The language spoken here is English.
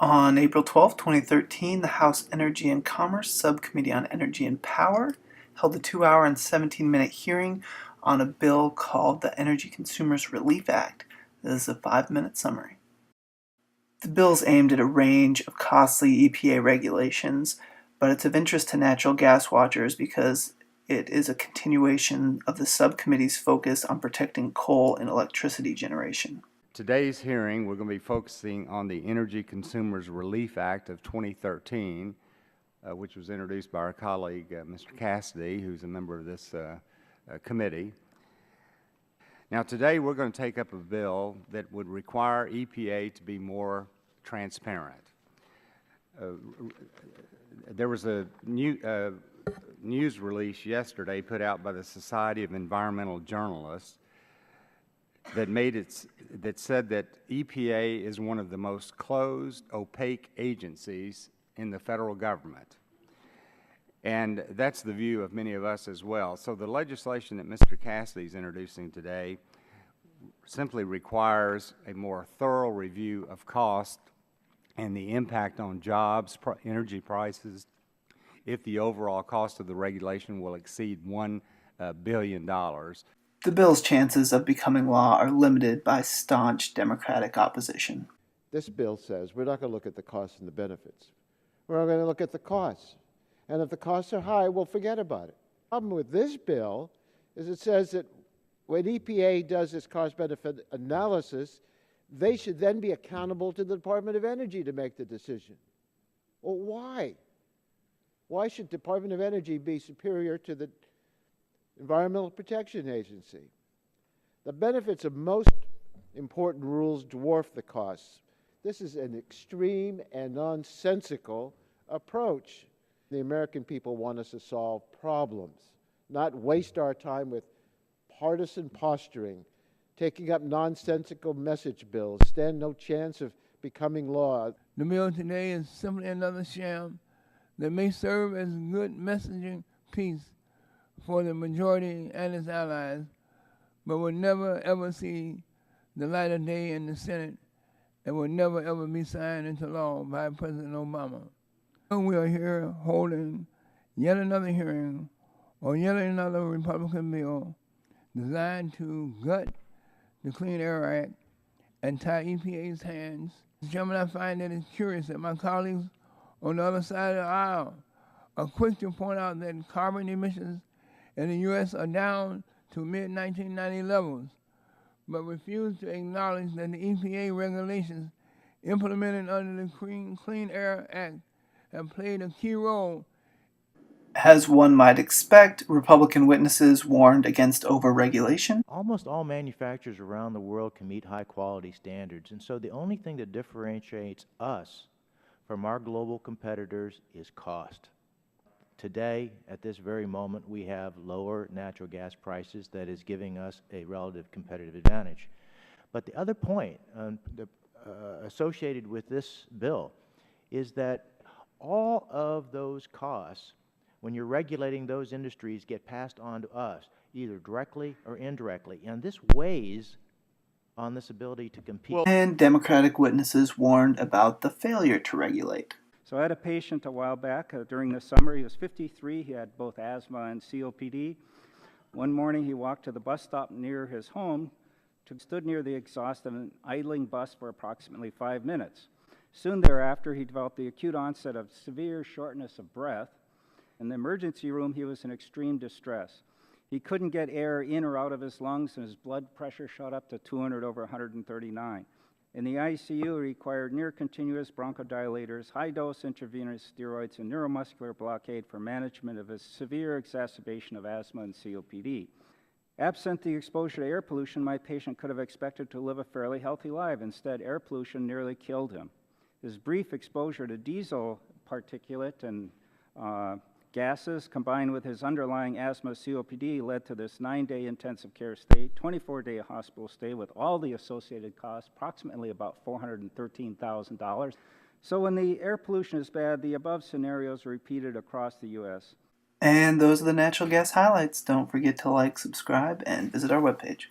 On April 12, 2013, the House Energy and Commerce Subcommittee on Energy and Power held a 2-hour and 17-minute hearing on a bill called the Energy Consumers Relief Act. This is a 5-minute summary. The bill is aimed at a range of costly EPA regulations, but it's of interest to natural gas watchers because it is a continuation of the subcommittee's focus on protecting coal and electricity generation. Today's hearing, we're going to be focusing on the Energy Consumers Relief Act of 2013, which was introduced by our colleague, Mr. Cassidy, who's a member of this committee. Now, today we're going to take up a bill that would require EPA to be more transparent. There was a news release yesterday put out by the Society of Environmental Journalists that said that EPA is one of the most closed, opaque agencies in the federal government. And that's the view of many of us as well. So the legislation that Mr. Cassidy is introducing today simply requires a more thorough review of cost and the impact on jobs, energy prices, if the overall cost of the regulation will exceed $1 billion. The bill's chances of becoming law are limited by staunch Democratic opposition. This bill says we're not going to look at the costs and the benefits. We're going to look at the costs. And if the costs are high, we'll forget about it. The problem with this bill is it says that when EPA does its cost-benefit analysis, they should then be accountable to the Department of Energy to make the decision. Well, why? Why should Department of Energy be superior to the Environmental Protection Agency? The benefits of most important rules dwarf the costs. This is an extreme and nonsensical approach. The American people want us to solve problems, not waste our time with partisan posturing, taking up nonsensical message bills, stand no chance of becoming law. The bill today is simply another sham that may serve as a good messaging piece for the majority and its allies, but will never ever see the light of day in the Senate and will never ever be signed into law by President Obama. We are here holding yet another hearing on yet another Republican bill designed to gut the Clean Air Act and tie EPA's hands. Mr. Chairman, I find that it's curious that my colleagues on the other side of the aisle are quick to point out that carbon emissions in the U.S. are down to mid-1990 levels, but refuse to acknowledge that the EPA regulations implemented under the Clean Air Act have played a key role. As one might expect, Republican witnesses warned against overregulation. Almost all manufacturers around the world can meet high-quality standards, and so the only thing that differentiates us from our global competitors is cost. Today, at this very moment, we have lower natural gas prices that is giving us a relative competitive advantage. But the other point associated with this bill is that all of those costs, when you're regulating those industries, get passed on to us, either directly or indirectly. And this weighs on this ability to compete. And Democratic witnesses warned about the failure to regulate. So I had a patient a while back during the summer. He was 53. He had both asthma and COPD. One morning he walked to the bus stop near his home, stood near the exhaust of an idling bus for approximately 5 minutes. Soon thereafter, he developed the acute onset of severe shortness of breath. In the emergency room, he was in extreme distress. He couldn't get air in or out of his lungs, and his blood pressure shot up to 200 over 139. In the ICU, he required near-continuous bronchodilators, high-dose intravenous steroids, and neuromuscular blockade for management of his severe exacerbation of asthma and COPD. Absent the exposure to air pollution, my patient could have expected to live a fairly healthy life. Instead, air pollution nearly killed him. His brief exposure to diesel particulate and gases, combined with his underlying asthma COPD, led to this 9-day intensive care stay, 24-day hospital stay with all the associated costs, approximately about $413,000. So when the air pollution is bad, the above scenarios are repeated across the U.S. And those are the natural gas highlights. Don't forget to like, subscribe, and visit our webpage.